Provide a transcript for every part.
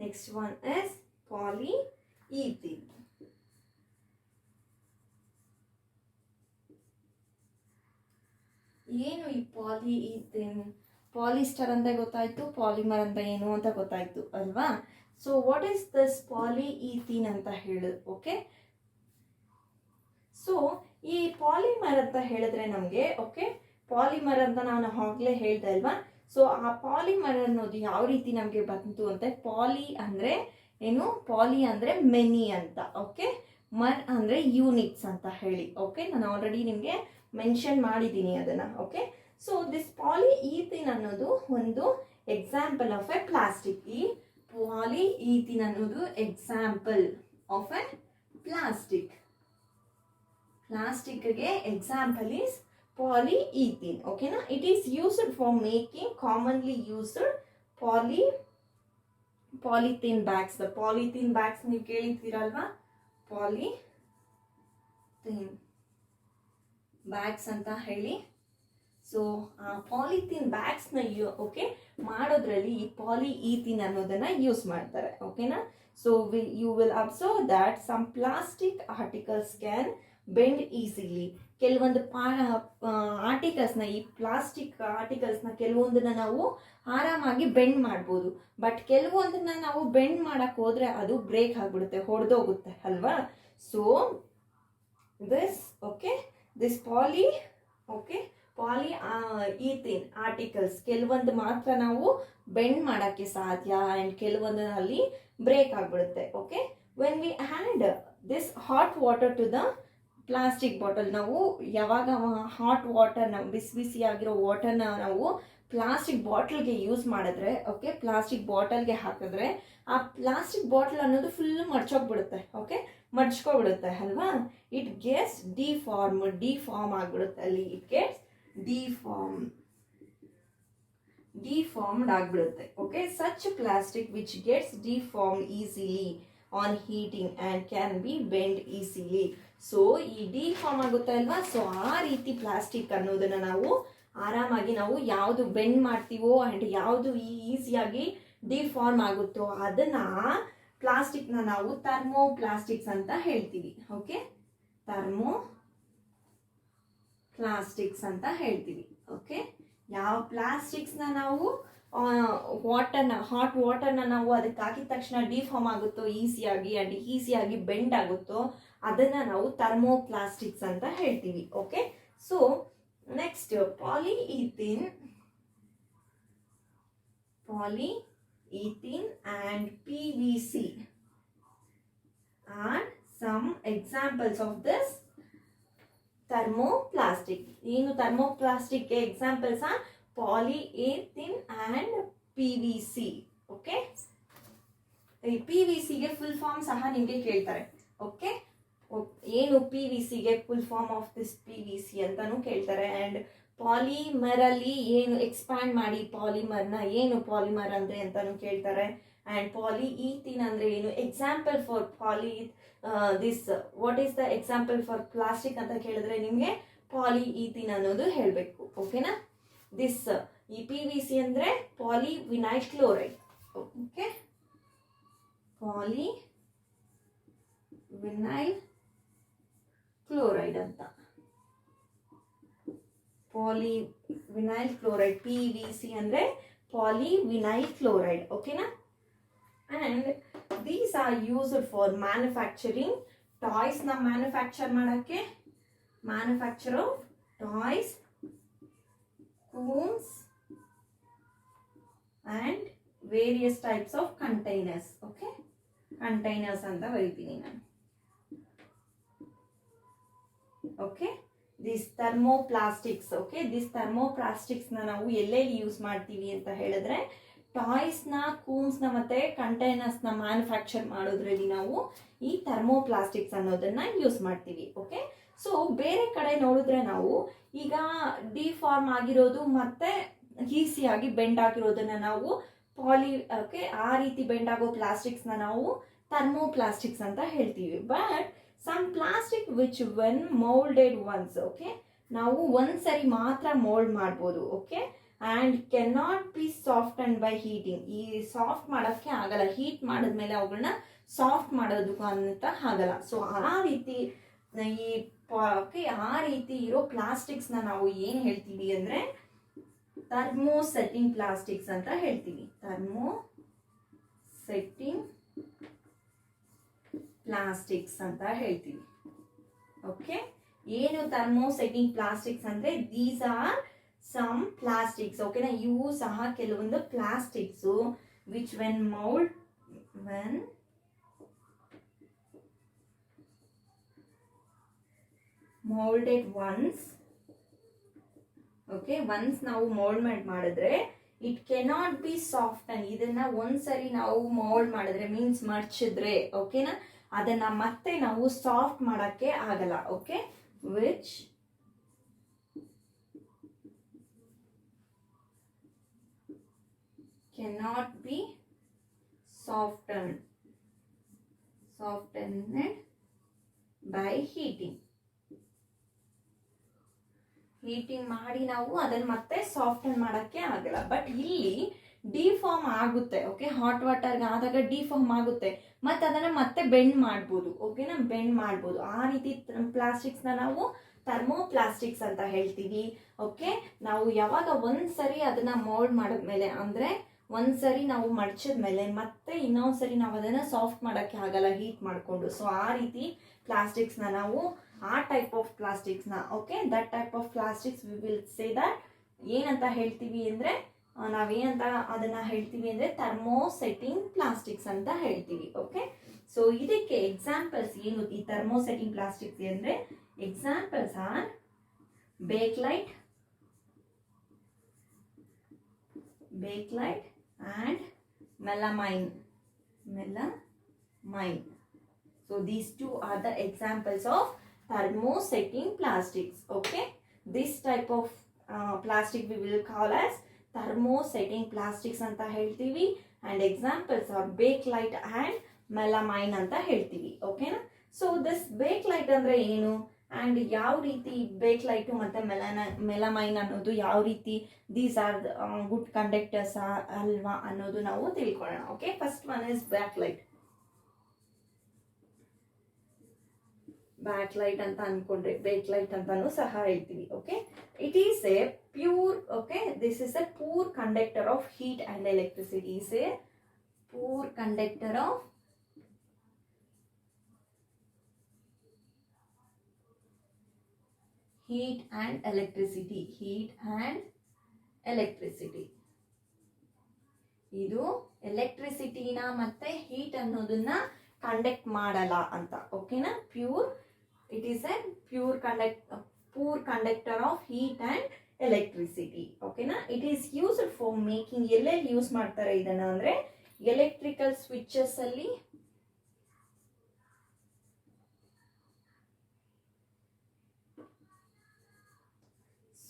Next one is ಪಾಲಿಈಥೀನ್. ಏನು ಈ ಪಾಲಿಈಥೀನ್? Polyester ಅಂತ ಗೊತ್ತಾಯ್ತು, ಪಾಲಿಮರ್ ಅಂತ ಏನು ಅಂತ ಗೊತ್ತಾಯ್ತು ಅಲ್ವಾ? ಸೊ ವಾಟ್ ಈಸ್ ದಿಸ್ ಪಾಲಿಈಥೀನ್ ಅಂತ ಹೇಳಿ, ಓಕೆ. ಸೊ ಈ ಪಾಲಿಮರ್ ಅಂತ ಹೇಳಿದ್ರೆ ನಮಗೆ, ಓಕೆ, ಪಾಲಿಮರ್ ಅಂತ ನಾನು ಆಗ್ಲೇ ಹೇಳ್ದೆ ಅಲ್ವಾ? ಸೊ ಆ ಪಾಲಿಮರ್ ಅನ್ನೋದು ಯಾವ ರೀತಿ ನಮಗೆ ಬಂತು ಅಂತ, ಪಾಲಿ ಅಂದ್ರೆ ಏನು? ಪಾಲಿ ಅಂದ್ರೆ ಮೆನಿ ಅಂತ, ಓಕೆ. ಮರ್ ಅಂದ್ರೆ ಯೂನಿಟ್ಸ್ ಅಂತ ಹೇಳಿ, ಓಕೆ. ನಾನು ಆಲ್ರೆಡಿ ನಿಮಗೆ ಮೆನ್ಷನ್ ಮಾಡಿದ್ದೀನಿ ಅದನ್ನ, ಓಕೆ. ಸೊ ದಿಸ್ ಪಾಲಿಈಥೀನ್ ಅನ್ನೋದು ಒಂದು ಎಕ್ಸಾಂಪಲ್ ಆಫ್ ಎ ಪ್ಲಾಸ್ಟಿಕ್. ಈ ಪಾಲಿಈಥೀನ್ ಅನ್ನೋದು ಎಕ್ಸಾಂಪಲ್ ಆಫ್ ಎ ಪ್ಲಾಸ್ಟಿಕ್. ಪ್ಲಾಸ್ಟಿಕ್ಗೆ example is polyethylene, okay na? It is used for making commonly used polythene bags. The polythene bags ನೀವು ಕೇಳಿದ್ದೀರಲ್ವಾ? polythene bags ಅಂತ ಹೇಳಿ. So ಆ polythene ಬ್ಯಾಗ್ಸ್ನ okay ಮಾಡೋದ್ರಲ್ಲಿ ಈ ಪಾಲಿಈಥೀನ್ ಅನ್ನೋದನ್ನ ಯೂಸ್ ಮಾಡ್ತಾರೆ, ಓಕೆನಾ? So you will observe that some plastic articles can bend easily. ಕೆಲವೊಂದು ಆರ್ಟಿಕಲ್ಸ್ನ, ಈ ಪ್ಲಾಸ್ಟಿಕ್ ಆರ್ಟಿಕಲ್ಸ್ನ ಕೆಲವೊಂದನ್ನ ನಾವು ಆರಾಮಾಗಿ ಬೆಂಡ್ ಮಾಡ್ಬೋದು. ಬಟ್ ಕೆಲವೊಂದನ್ನ ನಾವು ಬೆಂಡ್ ಮಾಡಕ್ ಹೋದ್ರೆ ಅದು ಬ್ರೇಕ್ ಆಗ್ಬಿಡುತ್ತೆ, ಹೊಡೆದೋಗುತ್ತೆ ಅಲ್ವಾ? So this okay, this polyethylene articles ಕೆಲವೊಂದು ಮಾತ್ರ ನಾವು ಬೆಂಡ್ ಮಾಡಕ್ಕೆ ಸಾಧ್ಯ, ಅಂಡ್ ಕೆಲವೊಂದರಲ್ಲಿ ಬ್ರೇಕ್ ಆಗ್ಬಿಡುತ್ತೆ, okay. When we had this hot water to the plastic bottle, ನಾವು ಯಾವಾಗ ಹಾಟ್ ವಾಟರ್ನ, ಬಿಸಿ ಆಗಿರೋ ವಾಟರ್ನ ನಾವು ಪ್ಲಾಸ್ಟಿಕ್ ಬಾಟಲ್ಗೆ ಯೂಸ್ ಮಾಡಿದ್ರೆ, ಓಕೆ, ಪ್ಲಾಸ್ಟಿಕ್ ಬಾಟಲ್ಗೆ ಹಾಕಿದ್ರೆ ಆ ಪ್ಲಾಸ್ಟಿಕ್ ಬಾಟಲ್ ಅನ್ನೋದು ಫುಲ್ ಮಡ್ಚೋಗ್ಬಿಡುತ್ತೆ, ಓಕೆ, ಮಡ್ಚ್ಕೊಬಿಡುತ್ತೆ ಅಲ್ವಾ? ಇಟ್ ಗೆಟ್ಸ್ ಡಿಫಾರ್ಮ್ ಆಗ್ಬಿಡುತ್ತೆ ಅಲ್ಲಿ. ಇಟ್ ಗೆಟ್ಸ್ ಡಿಫಾರ್ಮ್ಡ್ ಆಗ್ಬಿಡುತ್ತೆ, okay. Such plastic which gets deform easily on heating and can be bend easily. So ಈ ಡಿಫಾರ್ಮ್ ಆಗುತ್ತೆ ಅಲ್ವಾ? ಸೊ ಆ ರೀತಿ ಪ್ಲಾಸ್ಟಿಕ್ ಅನ್ನೋದನ್ನ ನಾವು ಆರಾಮಾಗಿ ನಾವು ಯಾವುದು ಬೆಂಡ್ ಮಾಡ್ತೀವೋ ಆ್ಯಂಡ್ ಯಾವುದು ಈಸಿಯಾಗಿ ಡಿಫಾರ್ಮ್ ಆಗುತ್ತೋ ಅದನ್ನ ಪ್ಲಾಸ್ಟಿಕ್ನ ನಾವು ಥರ್ಮೋ ಪ್ಲಾಸ್ಟಿಕ್ಸ್ ಅಂತ ಹೇಳ್ತೀವಿ, ಓಕೆ. ಥರ್ಮೋ ಪ್ಲಾಸ್ಟಿಕ್ಸ್ ಅಂತ ಹೇಳ್ತೀವಿ, ಓಕೆ. ಯಾವ ಪ್ಲಾಸ್ಟಿಕ್ಸ್ನ ನಾವು ಹಾಟ್ ವಾಟರ್ನ ನಾವು ಅದಕ್ಕೆ ಹಾಕಿದ ತಕ್ಷಣ ಡಿಫಾರ್ಮ್ ಆಗುತ್ತೋ ಈಸಿಯಾಗಿ ಆ್ಯಂಡ್ ಈಸಿಯಾಗಿ ಬೆಂಡ್ ಆಗುತ್ತೋ ಅದನ್ನ ನಾವು ಥರ್ಮೋ ಪ್ಲಾಸ್ಟಿಕ್ಸ್ ಅಂತ ಹೇಳ್ತೀವಿ, okay. So next polyethylene and PVC are some examples of this thermoplastic. ಏನು thermoplastic examples are polyethylene and PVC, okay. ಈ PVC ಗೆ ಫುಲ್ ಫಾರ್ಮ್ ಸಹ ನಿಮಗೆ ಕೇಳ್ತಾರೆ, ಓಕೆ. ಏನು PVC ಗೆ full form of this PVC ಅಂತಾನು ಕೇಳ್ತಾರೆ. ಅಂಡ್ ಪಾಲಿಮರ್ ಅಲ್ಲಿ ಏನು ಎಕ್ಸ್ಪ್ಯಾಂಡ್ ಮಾಡಿ ಪಾಲಿಮರ್ನ ಏನು ಪಾಲಿಮರ್ ಅಂದ್ರೆ ಅಂತಾನು ಕೇಳ್ತಾರೆ. ಅಂಡ್ ಪಾಲಿಈಥೀನ್ ಅಂದ್ರೆ ಏನು, example for this what is the example for plastic ಅಂತ ಕೇಳಿದ್ರೆ ನಿಮಗೆ ಪಾಲಿಈಥೀನ್ ಅನ್ನೋದು ಹೇಳಬೇಕು, ಓಕೆನಾ. ದಿಸ್ ಈ PVC ಅಂದ್ರೆ polyvinyl chloride, okay. Polyvinyl chloride ಅಂತ, ಪಾಲಿವಿನೈಲ್ ಕ್ಲೋರೈಡ್, PVC ಅಂದ್ರೆ ಪಾಲಿವಿನೈಲ್ ಕ್ಲೋರೈಡ್, ಓಕೆನಾ. And these are used for manufacturing toys ನ ಮ್ಯಾನುಫ್ಯಾಕ್ಚರ್ ಮಾಡಕ್ಕೆ, manufacture of toys, cones and various types of containers, okay. containers ಅಂತ ಬರೀತೀನಿ ನಾನು, okay. This thermoplastics, okay. This thermoplastics ನಾವು ಎಲ್ಲೆಲ್ಲಿ ಯೂಸ್ ಮಾಡ್ತೀವಿ ಅಂತ ಹೇಳಿದ್ರೆ ಟಾಯ್ಸ್ನ, ಕೂನ್ಸ್ನ ಮತ್ತೆ ಕಂಟೈನರ್ಸ್ನ ಮ್ಯಾನುಫ್ಯಾಕ್ಚರ್ ಮಾಡೋದ್ರಲ್ಲಿ ನಾವು ಈ ಥರ್ಮೋಪ್ಲಾಸ್ಟಿಕ್ಸ್ ಅನ್ನೋದನ್ನ ಯೂಸ್ ಮಾಡ್ತೀವಿ, ಓಕೆ. ಸೊ ಬೇರೆ ಕಡೆ ನೋಡಿದ್ರೆ ನಾವು ಈಗ ಡಿಫಾರ್ಮ್ ಆಗಿರೋದು ಮತ್ತೆ ಈಸಿಯಾಗಿ ಬೆಂಡ್ ಆಗಿರೋದನ್ನ ನಾವು ಓಕೆ, ಆ ರೀತಿ ಬೆಂಡ್ ಆಗೋ ಪ್ಲಾಸ್ಟಿಕ್ಸ್ನ ನಾವು ಥರ್ಮೋಪ್ಲಾಸ್ಟಿಕ್ಸ್ ಅಂತ ಹೇಳ್ತೀವಿ. But some plastic which when moulded once, okay, ನಾವು ಒಂದ್ಸರಿ ಮಾತ್ರ ಮೋಲ್ಡ್ ಮಾಡ್ಬೋದು, okay. And cannot be soft and by heating. ಈ ಸಾಫ್ಟ್ ಮಾಡೋಕ್ಕೆ ಆಗಲ್ಲ, ಹೀಟ್ ಮಾಡಿದ್ಮೇಲೆ ಅವುಗಳನ್ನ ಸಾಫ್ಟ್ ಮಾಡೋದಕ್ಕೂ ಅಂತ ಆಗಲ್ಲ. ಸೊ ಆ ರೀತಿ ಈ ಆ ರೀತಿ ಇರೋ ಪ್ಲಾಸ್ಟಿಕ್ಸ್ನ ನಾವು ಏನು ಹೇಳ್ತೀವಿ ಅಂದರೆ ಥರ್ಮೋಸೆಟ್ಟಿಂಗ್ ಪ್ಲಾಸ್ಟಿಕ್ಸ್ ಅಂತ ಹೇಳ್ತೀವಿ. ಥರ್ಮೋಸೆಟ್ಟಿಂಗ್ ಪ್ಲಾಸ್ಟಿಕ್ಸ್ ಅಂತ ಹೇಳ್ತೀವಿ. ಓಕೆ, ಏನು ಥರ್ಮೋಸೆಟ್ಟಿಂಗ್ ಪ್ಲಾಸ್ಟಿಕ್ಸ್ ಅಂದರೆ ದೀಸ್ ಆರ್ ಸಮ್ ಪ್ಲಾಸ್ಟಿಕ್ಸ್. ಓಕೆನಾ, ಇವು ಸಹ ಕೆಲವೊಂದು plastics which when molded once, okay, once ನಾವು ಮೋಲ್ಡ್ಮೆಂಟ್ ಮಾಡಿದ್ರೆ it cannot be soft and. ಇದನ್ನ ಒಂದ್ಸರಿ ನಾವು ಮೋಲ್ಡ್ ಮಾಡಿದ್ರೆ ಮೀನ್ಸ್ ಮಡ್ಚಿದ್ರೆ, ಓಕೆನಾ, ಅದನ್ನ ಮತ್ತೆ ನಾವು ಸಾಫ್ಟ್ ಮಾಡಕ್ಕೆ ಆಗಲ್ಲ. Okay, which cannot be softened by heating ಮಾಡಿ ನಾವು ಅದನ್ನ ಮತ್ತೆ ಸಾಫ್ಟನ್ ಮಾಡಕ್ಕೆ ಆಗಲ್ಲ. ಬಟ್ ಇಲ್ಲಿ ಡಿಫಾರ್ಮ್ ಆಗುತ್ತೆ. ಓಕೆ, ಹಾಟ್ ವಾಟರ್ಗೆ ಆದಾಗ ಡಿಫಾರ್ಮ್ ಆಗುತ್ತೆ, ಮತ್ತೆ ಅದನ್ನ ಮತ್ತೆ ಬೆಂಡ್ ಮಾಡ್ಬೋದು. ಓಕೆನಾ, ಬೆಂಡ್ ಮಾಡ್ಬೋದು. ಆ ರೀತಿ ಪ್ಲಾಸ್ಟಿಕ್ಸ್ನ ನಾವು ಥರ್ಮೋಪ್ಲಾಸ್ಟಿಕ್ಸ್ ಅಂತ ಹೇಳ್ತೀವಿ. ಓಕೆ, ನಾವು ಯಾವಾಗ ಒಂದ್ಸರಿ ಅದನ್ನ ಮೋಲ್ಡ್ ಮಾಡಿದ್ಮೇಲೆ ಅಂದ್ರೆ ಒಂದ್ಸರಿ ನಾವು ಮಡ್ಚಿದ್ಮೇಲೆ ಮತ್ತೆ ಇನ್ನೊಂದ್ಸರಿ ನಾವು ಅದನ್ನ ಸಾಫ್ಟ್ ಮಾಡಕ್ಕೆ ಆಗಲ್ಲ ಹೀಟ್ ಮಾಡಿಕೊಂಡು. ಸೊ ಆ ರೀತಿ ಪ್ಲಾಸ್ಟಿಕ್ಸ್ನ ನಾವು ಆ ಟೈಪ್ ಆಫ್ ಪ್ಲಾಸ್ಟಿಕ್ಸ್ನ, okay, that type of plastics we will say that ಏನಂತ ಹೇಳ್ತೀವಿ ಅಂದರೆ ನಾವೇನಂತ ಅದನ್ನ ಹೇಳ್ತೀವಿ ಅಂದರೆ ಥರ್ಮೋಸೆಟ್ಟಿಂಗ್ ಪ್ಲಾಸ್ಟಿಕ್ಸ್ ಅಂತ ಹೇಳ್ತೀವಿ. ಓಕೆ, ಸೊ ಇದಕ್ಕೆ ಎಕ್ಸಾಂಪಲ್ಸ್ ಏನು ಈ ಥರ್ಮೋಸೆಟ್ಟಿಂಗ್ ಪ್ಲಾಸ್ಟಿಕ್ಸ್ ಅಂದರೆ examples R Bakelite and melamine. So these two are the examples of thermosetting plastics. Okay, this type of plastic we will call as thermosetting plastics anta heltivi, and examples are bakelite and melamine anta heltivi. Okay na, so this bakelite andre enu and ಯಾವ ರೀತಿ ಬೇಕ್ಲೈಟು ಮತ್ತು melamine ಅನ್ನೋದು ಯಾವ ರೀತಿ these are good conductors ಅಲ್ವಾ ಅನ್ನೋದು ನಾವು ತಿಳ್ಕೊಳ್ಳೋಣ. Okay, first one is backlight ಅಂತ ಅನ್ಕೊಂಡ್ರೆ ಬೇಕ್ಲೈಟ್ ಅಂತಾನು ಸಹ ಹೇಳ್ತೀವಿ. Okay, it is A pure, okay, this is A poor conductor of heat and electricity. Is a poor conductor of heat and electricity. ಇದು ಎಲೆಕ್ಟ್ರಿಸಿಟಿನ ಮತ್ತೆ ಹೀಟ್ ಅನ್ನೋದನ್ನ ಕಂಡಕ್ಟ್ ಮಾಡಲ್ಲ ಅಂತ. ಓಕೆನಾ, it is a poor conductor of heat and electricity. ಓಕೆನಾ, it is used for making. ಎಲ್ಲೆಲ್ಲಿ use ಮಾಡ್ತಾರೆ ಇದನ್ನ ಅಂದ್ರೆ ಎಲೆಕ್ಟ್ರಿಕಲ್ ಸ್ವಿಚಸ್ ಅಲ್ಲಿ,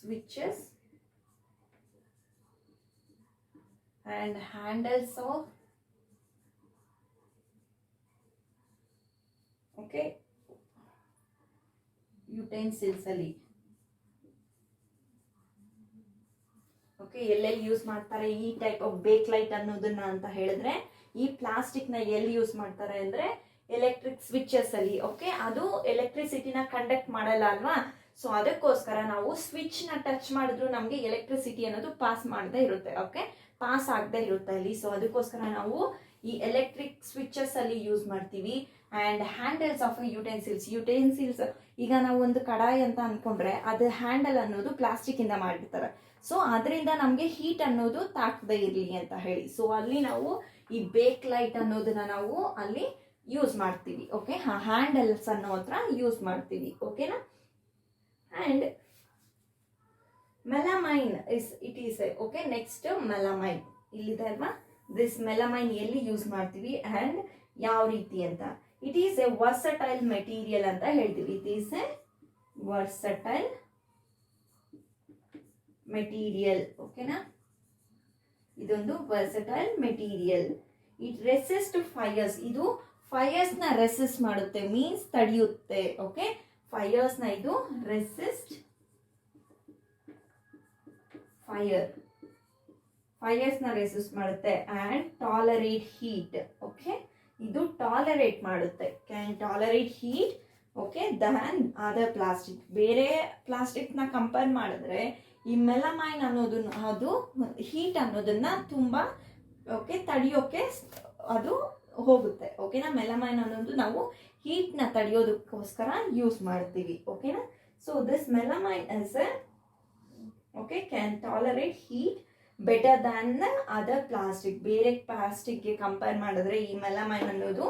switches and handles of, okay, utensils ಅಲ್ಲಿ. ಓಕೆ, ಎಲ್ಲೆಲ್ಲಿ ಯೂಸ್ ಮಾಡ್ತಾರೆ ಈ ಟೈಪ್ ಆಫ್ ಬೇಕ್ಲೈಟ್ ಅನ್ನೋದನ್ನ ಅಂತ ಹೇಳಿದ್ರೆ ಈ ಪ್ಲಾಸ್ಟಿಕ್ ನ ಎಲ್ಲಿ ಯೂಸ್ ಮಾಡ್ತಾರೆ ಅಂದ್ರೆ ಎಲೆಕ್ಟ್ರಿಕ್ ಸ್ವಿಚಸ್ ಅಲ್ಲಿ. ಓಕೆ, ಅದು ಎಲೆಕ್ಟ್ರಿಸಿಟಿನ ಕಂಡಕ್ಟ್ ಮಾಡಲ್ಲ ಅಲ್ವಾ, ಸೊ ಅದಕ್ಕೋಸ್ಕರ ನಾವು ಸ್ವಿಚ್ ನ ಟಚ್ ಮಾಡಿದ್ರು ನಮಗೆ ಎಲೆಕ್ಟ್ರಿಸಿಟಿ ಅನ್ನೋದು ಪಾಸ್ ಮಾಡದೇ ಇರುತ್ತೆ. ಓಕೆ, ಪಾಸ್ ಆಗದೆ ಇರುತ್ತೆ ಅಲ್ಲಿ. ಸೊ ಅದಕ್ಕೋಸ್ಕರ ನಾವು ಈ ಎಲೆಕ್ಟ್ರಿಕ್ ಸ್ವಿಚಸ್ ಅಲ್ಲಿ ಯೂಸ್ ಮಾಡ್ತೀವಿ. And handles of utensils. ಈಗ ನಾವು ಒಂದು ಕಡಾಯಿ ಅಂತ ಅನ್ಕೊಂಡ್ರೆ ಅದು ಹ್ಯಾಂಡಲ್ ಅನ್ನೋದು ಪ್ಲಾಸ್ಟಿಕ್ ಇಂದ ಮಾಡಿರ್ತಾರೆ. ಸೊ ಅದರಿಂದ ನಮಗೆ ಹೀಟ್ ಅನ್ನೋದು ತಾಕದೇ ಇರಲಿ ಅಂತ ಹೇಳಿ, ಸೊ ಅಲ್ಲಿ ನಾವು ಈ ಬೇಕ್ ಲೈಟ್ ಅನ್ನೋದನ್ನ ನಾವು ಅಲ್ಲಿ ಯೂಸ್ ಮಾಡ್ತೀವಿ. ಓಕೆ, ಹ್ಯಾಂಡಲ್ಸ್ ಅನ್ನೋ ಹತ್ರ ಯೂಸ್ ಮಾಡ್ತೀವಿ. ಓಕೆನಾ, and melamine is okay. next melamine ಇಲ್ಲಿದೆ ಅಲ್ವಾ, this melamine ಎಲ್ಲಿ ಯೂಸ್ ಮಾಡ್ತೀವಿ and ಯಾವ ರೀತಿ ಅಂತ. it is a versatile material ಅಂತ ಹೇಳ್ತೀವಿ. it is a versatile material. ಓಕೆನಾ, ಇದೊಂದು versatile material. it resist fires. ಇದು ಫೈರ್ಸ್ ನ ರೆಸಿಸ್ಟ್ ಮಾಡುತ್ತೆ, ಮೀನ್ಸ್ ತಡೆಯುತ್ತೆ. ಓಕೆ, ಫೈರ್ಸ್ ನ ಇದು ರೆಸಿಸ್ಟ್ ಫೈರ್ 5 years ನ ರೆಸಿಸ್ಟ್ ಮಾಡುತ್ತೆ. And tolerate heat. ಓಕೆ, ಇದು ಟಾಲರೇಟ್ ಮಾಡುತ್ತೆ, can tolerate heat. Okay, than other plastic. ಬೇರೆ ಪ್ಲಾಸ್ಟಿಕ್ನ ಕಂಪೇರ್ ಮಾಡಿದ್ರೆ ಈ ಮೆಲಮೈನ್ ಅನ್ನೋದನ್ನ, ಅದು ಹೀಟ್ ಅನ್ನೋದನ್ನ ತುಂಬ ಓಕೆ ತಡೆಯೋಕೆ ಅದು ಹೋಗುತ್ತೆ. ಓಕೆನಾ, ಮೆಲಮೈನ್ ಅನ್ನೋದು ನಾವು ಹೀಟ್ನ ತಡೆಯೋದಕ್ಕೋಸ್ಕರ ಯೂಸ್ ಮಾಡ್ತೀವಿ. ಓಕೆನಾ, so this melamine is okay can tolerate heat better than the other plastic. ಬೇರೆ ಪ್ಲಾಸ್ಟಿಕ್ಗೆ ಕಂಪೇರ್ ಮಾಡಿದ್ರೆ ಈ ಮೆಲಮೈನ್ ಅನ್ನೋದು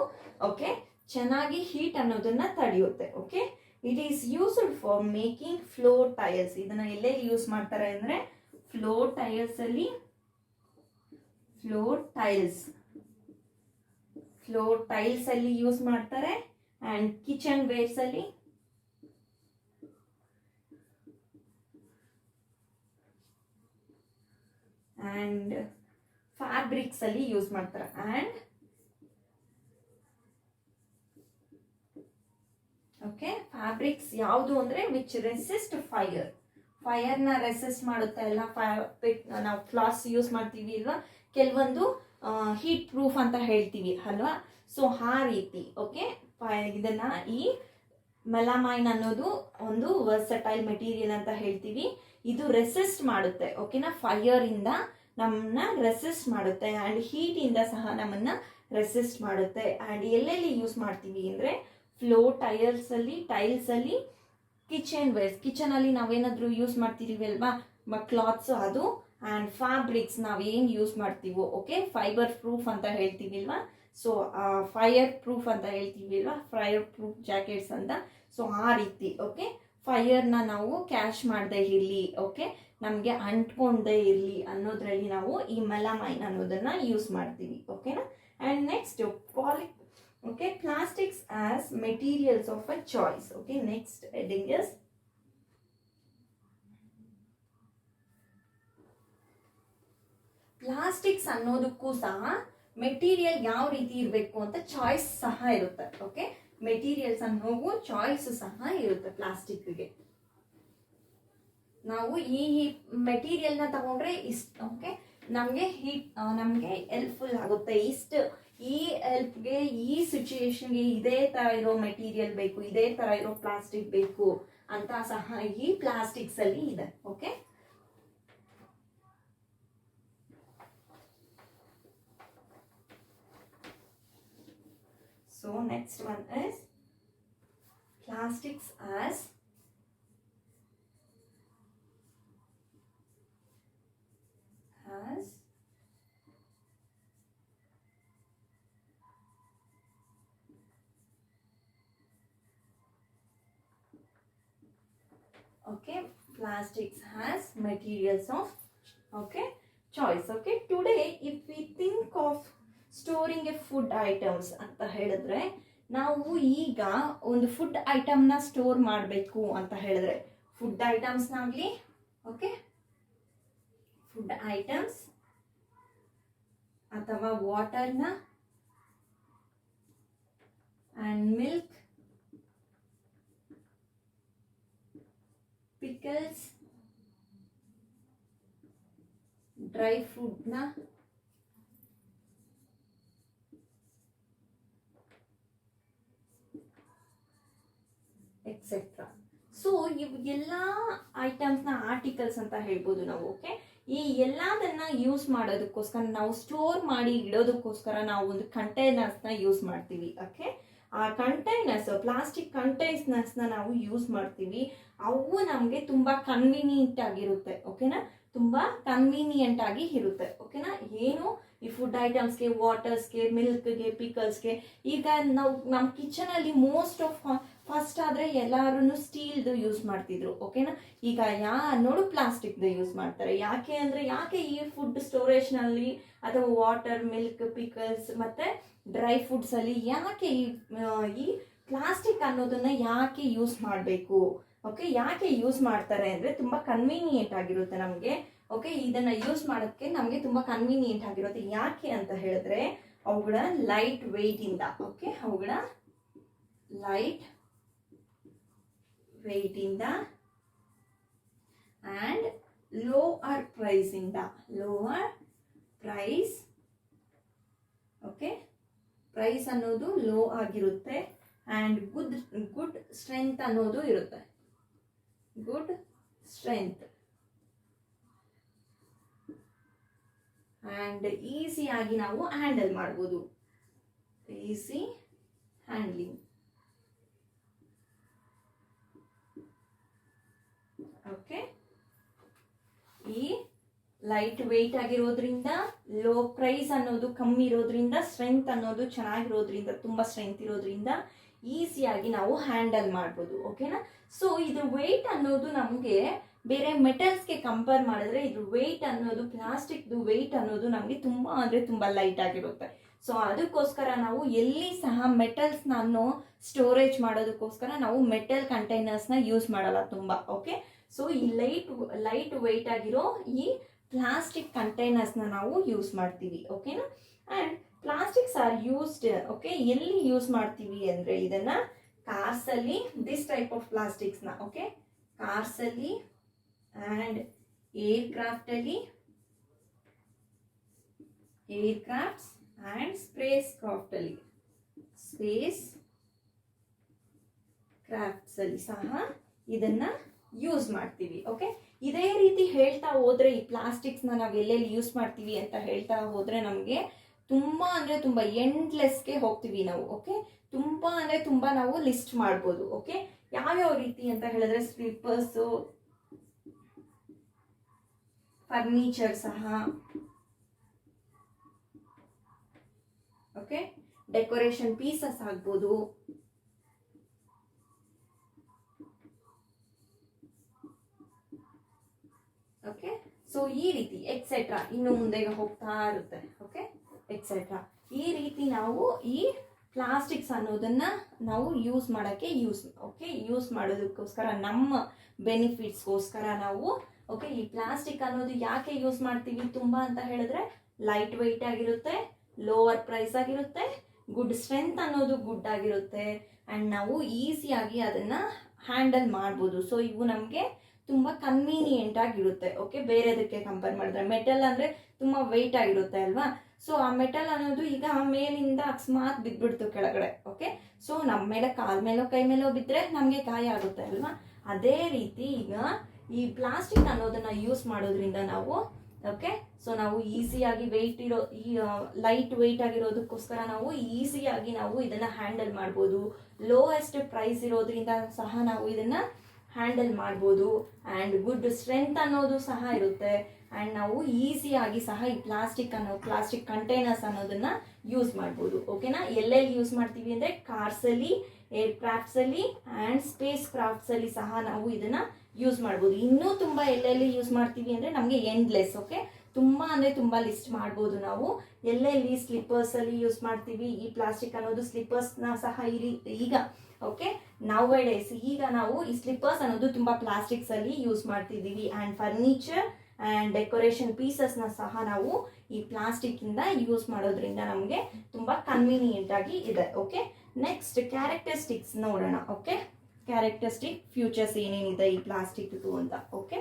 ಓಕೆ ಚೆನ್ನಾಗಿ ಹೀಟ್ ಅನ್ನೋದನ್ನ ತಡೆಯುತ್ತೆ. Okay, it is used for making floor tiles. ಇದನ್ನ ಎಲ್ಲೇ ಯೂಸ್ ಮಾಡ್ತಾರೆ ಅಂದ್ರೆ ಫ್ಲೋರ್ ಟೈಲ್ಸ್ ಅಲ್ಲಿ, ಫ್ಲೋರ್ ಟೈಲ್ಸ್ ಅಲ್ಲಿ ಯೂಸ್ ಮಾಡ್ತಾರೆ. ಅಂಡ್ ಕಿಚನ್ ವೇರ್ಸ್ ಅಲ್ಲಿ, ಅಂಡ್ ಫ್ಯಾಬ್ರಿಕ್ಸ್ ಅಲ್ಲಿ ಯೂಸ್ ಮಾಡ್ತಾರೆ. ಅಂಡ್ ಓಕೆ, ಫ್ಯಾಬ್ರಿಕ್ಸ್ ಯಾವುದು ಅಂದ್ರೆ ವಿಚ್ ರೆಸಿಸ್ಟ್ ಫೈರ್ನ ರೆಸಿಸ್ಟ್ ಮಾಡುತ್ತೆ. ಎಲ್ಲ ನಾವು ಕ್ಲಾತ್ಸ್ ಯೂಸ್ ಮಾಡ್ತೀವಿ ಅಲ್ವಾ, ಕೆಲವೊಂದು ಹೀಟ್ ಪ್ರೂಫ್ ಅಂತ ಹೇಳ್ತೀವಿ ಅಲ್ವಾ, ಸೊ ಆ ರೀತಿ. ಓಕೆ, ಇದನ್ನ ಈ ಮೆಲಮೈನ್ ಅನ್ನೋದು ಒಂದು ವರ್ಸಟೈಲ್ ಮೆಟೀರಿಯಲ್ ಅಂತ ಹೇಳ್ತೀವಿ. ಇದು ರೆಸಿಸ್ಟ್ ಮಾಡುತ್ತೆ. ಓಕೆನಾ, ಫೈರ್ ಇಂದ ನಮ್ಮನ್ನ ರೆಸಿಸ್ಟ್ ಮಾಡುತ್ತೆ ಅಂಡ್ ಹೀಟ್ ಇಂದ ಸಹ ನಮ್ಮನ್ನ ರೆಸಿಸ್ಟ್ ಮಾಡುತ್ತೆ. ಅಂಡ್ ಎಲ್ಲೆಲ್ಲಿ ಯೂಸ್ ಮಾಡ್ತೀವಿ ಅಂದ್ರೆ ಫ್ಲೋರ್ ಟೈಲ್ಸ್ ಅಲ್ಲಿ, ಕಿಚನ್ ವೇರ್ಸ್, ಕಿಚನ್ ಅಲ್ಲಿ ನಾವೇನಾದ್ರೂ ಯೂಸ್ ಮಾಡ್ತೀವಿ ಅಲ್ವಾ ಕ್ಲಾತ್ಸ್, ಅದು. ಅಂಡ್ ಫ್ಯಾಬ್ರಿಕ್ಸ್ ನಾವೇನು ಯೂಸ್ ಮಾಡ್ತೀವೋ, ಓಕೆ ಫೈಬರ್ ಪ್ರೂಫ್ ಅಂತ ಹೇಳ್ತೀವಿ ಅಲ್ವಾ, ಸೊ ಫೈರ್ ಪ್ರೂಫ್ ಅಂತ ಹೇಳ್ತೀವಿ ಅಲ್ವಾ, ಫೈರ್ ಪ್ರೂಫ್ ಜಾಕೆಟ್ಸ್ ಅಂತ. ಸೊ ಆ ರೀತಿ ಓಕೆ ಫೈರ್ನ ನಾವು ಕ್ಯಾಶ್ ಮಾಡದೇ ಇರಲಿ, ಓಕೆ ನಮಗೆ ಅಂಟ್ಕೊಂಡೇ ಇರಲಿ ಅನ್ನೋದ್ರಲ್ಲಿ ನಾವು ಈ ಮೆಲಮೈನ್ ಅನ್ನೋದನ್ನ ಯೂಸ್ ಮಾಡ್ತೀವಿ. ಓಕೆನಾ, and next okay plastics as materials of a choice. Okay, next heading is plastics ಅನ್ನೋದಕ್ಕೂ ಸಹ ಮೆಟೀರಿಯಲ್ ಯಾವ ರೀತಿ ಇರಬೇಕು ಅಂತ ಚಾಯ್ಸ್ ಸಹ ಇರುತ್ತೆ. ಓಕೆ, ಮೆಟೀರಿಯಲ್ಸ್ ಅನ್ನೋವು ಚಾಯ್ಸ್ ಸಹ ಇರುತ್ತೆ ಪ್ಲಾಸ್ಟಿಕ್ಗೆ. ನಾವು ಈ ಮೆಟೀರಿಯಲ್ನ ತಗೊಂಡ್ರೆ ಇಷ್ಟು ಓಕೆ ನಮಗೆ ಹೆಲ್ಪ್ಫುಲ್ ಆಗುತ್ತೆ. ಈ ಹೆಲ್ಪ್ಗೆ, ಈ ಸಿಚುಯೇಷನ್ಗೆ ಇದೇ ತರ ಇರೋ ಮೆಟೀರಿಯಲ್ ಬೇಕು, ಇದೇ ತರ ಇರೋ ಪ್ಲಾಸ್ಟಿಕ್ ಬೇಕು ಅಂತ ಸಹ ಈ ಪ್ಲಾಸ್ಟಿಕ್ಸ್ ಅಲ್ಲಿ ಇದೆ. Okay, so next one is plastics as okay plastics has materials of okay choice. Okay, today if we think of storing a food items ಅಂತ ಹೇಳಿದ್ರೆ, ನಾವು ಈಗ ಒಂದು ಫುಡ್ ಐಟಮ್ನ ಸ್ಟೋರ್ ಮಾಡಬೇಕು ಅಂತ ಹೇಳಿದ್ರೆ, ಫುಡ್ ಐಟಮ್ಸ್ನಾಗಲಿ ಓಕೆ ಫುಡ್ ಐಟಮ್ಸ್ ಅಥವಾ ವಾಟರ್ನ ಅಂಡ್ ಮಿಲ್ಕ್, pickles, ಡ್ರೈ ಫ್ರೂಟ್ನ ಎಕ್ಸೆಟ್ರಾ. ಸೊ ಇವು ಎಲ್ಲ ಐಟಮ್ಸ್ನ ಆರ್ಟಿಕಲ್ಸ್ ಅಂತ ಹೇಳ್ಬೋದು ನಾವು. ಓಕೆ, ಈ ಎಲ್ಲದನ್ನ ಯೂಸ್ ಮಾಡೋದಕ್ಕೋಸ್ಕರ, ನಾವು ಸ್ಟೋರ್ ಮಾಡಿ ಇಡೋದಕ್ಕೋಸ್ಕರ ನಾವು ಒಂದು ಕಂಟೈನರ್ಸ್ನ ಯೂಸ್ ಮಾಡ್ತೀವಿ. ಓಕೆ, ಆ ಕಂಟೈನರ್ಸ್, ಪ್ಲಾಸ್ಟಿಕ್ ಕಂಟೈನರ್ಸ್ನ ನಾವು ಯೂಸ್ ಮಾಡ್ತೀವಿ. ಅವು ನಮಗೆ ತುಂಬ ಕನ್ವೀನಿಯಂಟ್ ಆಗಿರುತ್ತೆ. ಓಕೆನಾ, ತುಂಬ ಕನ್ವೀನಿಯಂಟ್ ಆಗಿ ಇರುತ್ತೆ. ಓಕೆನಾ, ಏನು ಈ ಫುಡ್ ಐಟಮ್ಸ್ಗೆ, ವಾಟರ್ಸ್ಗೆ, ಮಿಲ್ಕ್ಗೆ, ಪಿಕಲ್ಸ್ಗೆ. ಈಗ ನಾವು ನಮ್ಮ ಕಿಚನಲ್ಲಿ ಮೋಸ್ಟ್ ಆಫ್ ಫಸ್ಟ್ ಆದರೆ ಎಲ್ಲರೂ ಸ್ಟೀಲ್ದು ಯೂಸ್ ಮಾಡ್ತಿದ್ರು. ಓಕೆನಾ, ಈಗ ನೋಡು ಪ್ಲಾಸ್ಟಿಕ್ದು ಯೂಸ್ ಮಾಡ್ತಾರೆ. ಯಾಕೆ ಈ ಫುಡ್ ಸ್ಟೋರೇಜ್ನಲ್ಲಿ ಅಥವಾ ವಾಟರ್, ಮಿಲ್ಕ್, ಪಿಕಲ್ಸ್ ಮತ್ತು ಡ್ರೈ ಫ್ರೂಟ್ಸ್ ಅಲ್ಲಿ ಯಾಕೆ ಈ ಪ್ಲಾಸ್ಟಿಕ್ ಅನ್ನೋದನ್ನ ಯಾಕೆ ಯೂಸ್ ಮಾಡಬೇಕು? ಓಕೆ, ಯಾಕೆ ಯೂಸ್ ಮಾಡ್ತಾರೆ ಅಂದರೆ ತುಂಬ ಕನ್ವೀನಿಯೆಂಟ್ ಆಗಿರುತ್ತೆ ನಮಗೆ. ಓಕೆ, ಇದನ್ನು ಯೂಸ್ ಮಾಡೋಕ್ಕೆ ನಮಗೆ ತುಂಬ ಕನ್ವೀನಿಯೆಂಟ್ ಆಗಿರುತ್ತೆ. ಯಾಕೆ ಅಂತ ಹೇಳಿದ್ರೆ ಅವುಗಳ ಲೈಟ್ ವೆಯ್ಟಿಂದ. ಓಕೆ, ಅವುಗಳ ಲೈಟ್ ವೆಯ್ಟಿಂದ ಆ್ಯಂಡ್ ಲೋವರ್ ಪ್ರೈಸಿಂದ. Lower price. ಓಕೆ, ಪ್ರೈಸ್ ಅನ್ನೋದು ಲೋ ಆಗಿರುತ್ತೆ ಆ್ಯಂಡ್ ಗುಡ್ ಸ್ಟ್ರೆಂತ್ ಅನ್ನೋದು ಇರುತ್ತೆ. ಗುಡ್ ಸ್ಟ್ರೆಂತ್ ಆ್ಯಂಡ್ ಈಸಿಯಾಗಿ ನಾವು ಹ್ಯಾಂಡಲ್ ಮಾಡ್ಬೋದು. Easy handling. ಓಕೆ, ಈ ಲೈಟ್ ವೆಯ್ಟ್ ಆಗಿರೋದ್ರಿಂದ, ಲೋ ಪ್ರೈಸ್ ಅನ್ನೋದು ಕಮ್ಮಿ ಇರೋದ್ರಿಂದ, ಸ್ಟ್ರೆಂತ್ ಅನ್ನೋದು ಚೆನ್ನಾಗಿರೋದ್ರಿಂದ, ತುಂಬ ಸ್ಟ್ರೆಂತ್ ಇರೋದ್ರಿಂದ ಈಸಿಯಾಗಿ ನಾವು ಹ್ಯಾಂಡಲ್ ಮಾಡ್ಬೋದು. ಓಕೆನಾ? ಸೊ ಇದ್ರ ವೆಯ್ಟ್ ಅನ್ನೋದು ನಮಗೆ ಬೇರೆ ಮೆಟಲ್ಸ್ಗೆ ಕಂಪೇರ್ ಮಾಡಿದ್ರೆ ಇದ್ರ ವೆಯ್ಟ್ ಅನ್ನೋದು, ಪ್ಲಾಸ್ಟಿಕ್ದು ವೆಯ್ಟ್ ಅನ್ನೋದು ನಮಗೆ ತುಂಬ ಅಂದರೆ ತುಂಬ ಲೈಟ್ ಆಗಿರುತ್ತೆ. ಸೊ ಅದಕ್ಕೋಸ್ಕರ ನಾವು ಎಲ್ಲಿ ಸಹ ಮೆಟಲ್ಸ್ ನಾನು ಸ್ಟೋರೇಜ್ ಮಾಡೋದಕ್ಕೋಸ್ಕರ ನಾವು ಮೆಟಲ್ ಕಂಟೈನರ್ಸ್ನ ಯೂಸ್ ಮಾಡಲ್ಲ ತುಂಬ. ಓಕೆ, ಸೊ ಈ ಲೈಟ್ ವೆಯ್ಟ್ ಆಗಿರೋ ಈ ಪ್ಲಾಸ್ಟಿಕ್ ಕಂಟೈನರ್ಸ್ನ ನಾವು ಯೂಸ್ ಮಾಡ್ತೀವಿ. ಓಕೆನಾ? And plastics are used. Okay, ಎಲ್ಲಿ ಯೂಸ್ ಮಾಡ್ತೀವಿ ಅಂದರೆ ಇದನ್ನ ಕಾರ್ಸಲ್ಲಿ, ದಿಸ್ ಟೈಪ್ ಆಫ್ ಪ್ಲಾಸ್ಟಿಕ್ಸ್ನ. ಓಕೆ, ಕಾರ್ಸಲ್ಲಿ ಆ್ಯಂಡ್ ಏರ್ಕ್ರಾಫ್ಟಲ್ಲಿ, ಏರ್ಕ್ರಾಫ್ಟ್ಸ್ ಆ್ಯಂಡ್ ಸ್ಪೇಸ್ ಕ್ರಾಫ್ಟಲ್ಲಿ, ಸ್ಪೇಸ್ ಕ್ರಾಫ್ಟ್ಸಲ್ಲಿ ಸಹ ಇದನ್ನ ಯೂಸ್ ಮಾಡ್ತೀವಿ. ಓಕೆ, ಇದೇ ರೀತಿ ಹೇಳ್ತಾ ಹೋದ್ರೆ ಈ ಪ್ಲಾಸ್ಟಿಕ್ಸ್ನ ನಾವು ಎಲ್ಲೆಲ್ಲಿ ಯೂಸ್ ಮಾಡ್ತೀವಿ ಅಂತ ಹೇಳ್ತಾ ಹೋದ್ರೆ ನಮಗೆ ತುಂಬ ಅಂದರೆ ತುಂಬ ಎಂಡ್ಲೆಸ್ಗೆ ಹೋಗ್ತೀವಿ ನಾವು. ಓಕೆ, ತುಂಬ ಅಂದರೆ ತುಂಬ ನಾವು ಲಿಸ್ಟ್ ಮಾಡ್ಬೋದು. ಓಕೆ, ಯಾವ್ಯಾವ ರೀತಿ ಅಂತ ಹೇಳಿದ್ರೆ ಸ್ಲಿಪ್ಪರ್ಸು, ಫರ್ನಿಚರ್ ಸಹ, ಓಕೆ, ಡೆಕೋರೇಷನ್ ಪೀಸಸ್ ಆಗ್ಬೋದು, ಓಕೆ. ಸೊ ಈ ರೀತಿ ಎಕ್ಸೆಟ್ರಾ ಇನ್ನು ಮುಂದೆ ಹೋಗ್ತಾ ಇರುತ್ತೆ. ಓಕೆ, ಎಕ್ಸೆಟ್ರಾ ಈ ರೀತಿ ನಾವು ಈ ಪ್ಲಾಸ್ಟಿಕ್ಸ್ ಅನ್ನೋದನ್ನ ನಾವು ಯೂಸ್ ಮಾಡೋಕ್ಕೆ ಯೂಸ್ ಮಾಡೋದಕ್ಕೋಸ್ಕರ, ನಮ್ಮ ಬೆನಿಫಿಟ್ಸ್ಗೋಸ್ಕರ ನಾವು ಓಕೆ ಈ ಪ್ಲಾಸ್ಟಿಕ್ ಅನ್ನೋದು ಯಾಕೆ ಯೂಸ್ ಮಾಡ್ತೀವಿ ತುಂಬ ಅಂತ ಹೇಳಿದ್ರೆ ಲೈಟ್ ವೆಯ್ಟ್ ಆಗಿರುತ್ತೆ, ಲೋವರ್ ಪ್ರೈಸ್ ಆಗಿರುತ್ತೆ, ಗುಡ್ ಸ್ಟ್ರೆಂತ್ ಅನ್ನೋದು ಗುಡ್ ಆಗಿರುತ್ತೆ ಆ್ಯಂಡ್ ನಾವು ಈಸಿಯಾಗಿ ಅದನ್ನು ಹ್ಯಾಂಡಲ್ ಮಾಡ್ಬೋದು. ಸೊ ಇವು ನಮಗೆ ತುಂಬ ಕನ್ವೀನಿಯೆಂಟ್ ಆಗಿರುತ್ತೆ. ಓಕೆ, ಬೇರೆದಕ್ಕೆ ಕಂಪೇರ್ ಮಾಡಿದ್ರೆ ಮೆಟಲ್ ಅಂದರೆ ತುಂಬ ವೆಯ್ಟ್ ಆಗಿರುತ್ತೆ ಅಲ್ವಾ. ಸೊ ಆ ಮೆಟಲ್ ಅನ್ನೋದು ಈಗ ಮೇಲಿಂದ ಅಕಸ್ಮಾತ್ ಬಿದ್ದುಬಿಡ್ತು ಕೆಳಗಡೆ. ಓಕೆ, ಸೊ ನಮ್ಮ ಮೇಲೆ ಕಾಲ ಮೇಲೋ ಕೈ ಮೇಲೋ ಬಿದ್ದರೆ ನಮಗೆ ಗಾಯ ಆಗುತ್ತೆ ಅಲ್ವಾ. ಅದೇ ರೀತಿ ಈಗ ಈ ಪ್ಲಾಸ್ಟಿಕ್ ಅನ್ನೋದನ್ನ ಯೂಸ್ ಮಾಡೋದ್ರಿಂದ ನಾವು ಓಕೆ, ಸೊ ನಾವು ಈಸಿಯಾಗಿ ವೆಯ್ಟ್ ಇರೋ ಈ ಲೈಟ್ ವೆಯ್ಟ್ ಆಗಿರೋದಕ್ಕೋಸ್ಕರ ನಾವು ಈಸಿಯಾಗಿ ನಾವು ಇದನ್ನು ಹ್ಯಾಂಡಲ್ ಮಾಡ್ಬೋದು. ಲೋಯೆಸ್ಟ್ ಪ್ರೈಸ್ ಇರೋದ್ರಿಂದ ಸಹ ನಾವು ಇದನ್ನು ಹ್ಯಾಂಡಲ್ ಮಾಡ್ಬೋದು ಆ್ಯಂಡ್ ಗುಡ್ ಸ್ಟ್ರೆಂತ್ ಅನ್ನೋದು ಸಹ ಇರುತ್ತೆ ಆ್ಯಂಡ್ ನಾವು ಈಸಿಯಾಗಿ ಸಹ ಈ ಪ್ಲಾಸ್ಟಿಕ್ ಕಂಟೈನರ್ಸ್ ಅನ್ನೋದನ್ನ ಯೂಸ್ ಮಾಡ್ಬೋದು. ಓಕೆನಾ? ಎಲ್ಲೆಲ್ಲಿ ಯೂಸ್ ಮಾಡ್ತೀವಿ ಅಂದರೆ ಕಾರ್ಸಲ್ಲಿ, ಏರ್ ಕ್ರಾಫ್ಟ್ಸಲ್ಲಿ ಆ್ಯಂಡ್ ಸ್ಪೇಸ್ ಕ್ರಾಫ್ಟ್ಸಲ್ಲಿ ಸಹ ನಾವು ಇದನ್ನು ಯೂಸ್ ಮಾಡ್ಬೋದು. ಇನ್ನೂ ತುಂಬ ಎಲ್ಲೆಲ್ಲಿ ಯೂಸ್ ಮಾಡ್ತೀವಿ ಅಂದರೆ ನಮಗೆ ಎಂಡ್ಲೆಸ್. ಓಕೆ, ತುಂಬ ಅಂದರೆ ತುಂಬ ಲಿಸ್ಟ್ ಮಾಡ್ಬೋದು ನಾವು. ಎಲ್ಲೆಲ್ಲಿ ಸ್ಲಿಪ್ಪರ್ಸಲ್ಲಿ ಯೂಸ್ ಮಾಡ್ತೀವಿ ಈ ಪ್ಲಾಸ್ಟಿಕ್ ಅನ್ನೋದು, ಸ್ಲಿಪ್ಪರ್ಸ್ನ ಸಹ ಈಗ ಓಕೆ ನೌ ಡೇಸ್ ಈಗ ನಾವು ಈ ಸ್ಲಿಪ್ಪರ್ಸ್ ಅನ್ನೋದು ತುಂಬ ಪ್ಲಾಸ್ಟಿಕ್ಸಲ್ಲಿ ಯೂಸ್ ಮಾಡ್ತಿದ್ದೀವಿ ಆ್ಯಂಡ್ ಫರ್ನಿಚರ್ ಆ್ಯಂಡ್ ಡೆಕೋರೇಷನ್ ಪೀಸಸ್ನ ಸಹ ನಾವು ಈ ಪ್ಲಾಸ್ಟಿಕ್ಕಿಂದ ಯೂಸ್ ಮಾಡೋದ್ರಿಂದ ನಮಗೆ ತುಂಬ ಕನ್ವೀನಿಯೆಂಟ್ ಆಗಿ ಇದೆ. ಓಕೆ, ನೆಕ್ಸ್ಟ್ ಕ್ಯಾರೆಕ್ಟರಿಸ್ಟಿಕ್ಸ್ ನೋಡೋಣ. ಓಕೆ, ಕ್ಯಾರೆಕ್ಟರಿಸ್ಟಿಕ್ ಫ್ಯೂಚರ್ಸ್ ಏನೇನಿದೆ ಈ ಪ್ಲಾಸ್ಟಿಕ್ದು ಅಂತ. ಓಕೆ,